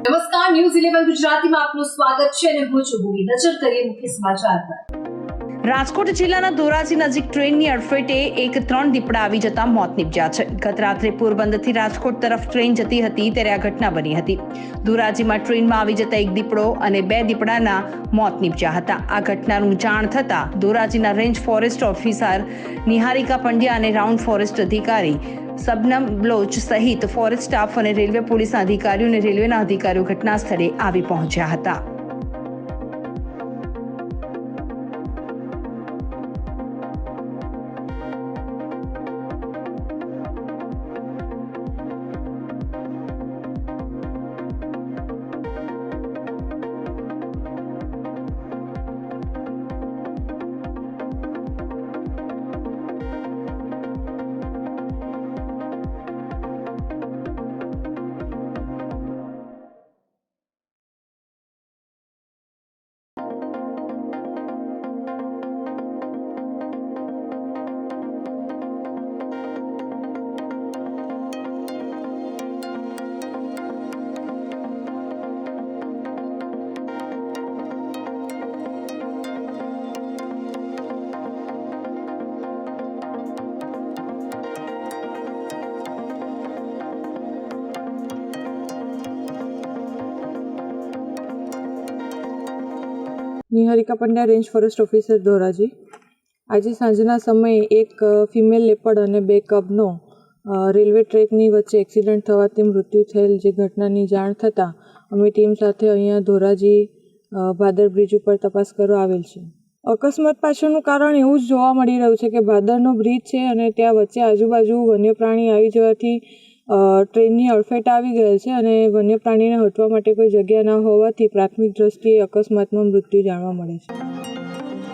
નમસ્કાર, ન્યૂઝ 11 ગુજરાતીમાં આપનું સ્વાગત છે અને હું છું ભૂમિ। નજર કરીએ મુખ્ય સમાચાર પર। રાજકોટ જિલ્લાના ધોરાજી નજીક ટ્રેનની અડફેટે 3 દીપડા આવી જતા મોત નીપજ્યા છે। ગત રાત્રે પોરબંદરથી રાજકોટ તરફ ટ્રેન જતી હતી ત્યારે આ ઘટના બની હતી। ધોરાજીમાં ટ્રેનમાં આવી જતા એક દીપડો અને 2 દીપડાના મોત નીપજ્યા હતા। આ ઘટનાનું જાણ થતાં ધોરાજીના range forest officer Niharika Pandya અને રાઉન્ડ ફોરેસ્ટ અધિકારી સબનમ બ્લોચ સહિત ફોરેસ્ટ સ્ટાફ અને રેલવે પોલીસના અધિકારીઓ અને રેલવેના અધિકારીઓ ઘટના સ્થળે આવી પહોંચ્યા હતા। Niharika Pandya, range forest officer Dhoraji. આજે સાંજના સમયે એક ફિમેલ લેપર્ડ અને 2 કબનો રેલવે ટ્રેકની વચ્ચે એક્સિડન્ટ થવાથી મૃત્યુ થયેલ જે ઘટનાની જાણ થતાં અમે ટીમ સાથે અહીંયા ધોરાજી ભાદર બ્રિજ ઉપર તપાસ કરવા આવેલ છે। અકસ્માત પાછળનું કારણ એવું જ જોવા મળી રહ્યું છે કે ભાદરનો બ્રિજ છે અને ત્યાં વચ્ચે આજુબાજુ વન્ય પ્રાણી આવી જવાથી ટ્રેનની અડફેટ આવી ગયેલ છે અને વન્ય પ્રાણીને હટવા માટે કોઈ જગ્યા ન હોવાથી પ્રાથમિક દ્રષ્ટિએ અકસ્માતમાં મૃત્યુ જાણવા મળે છે।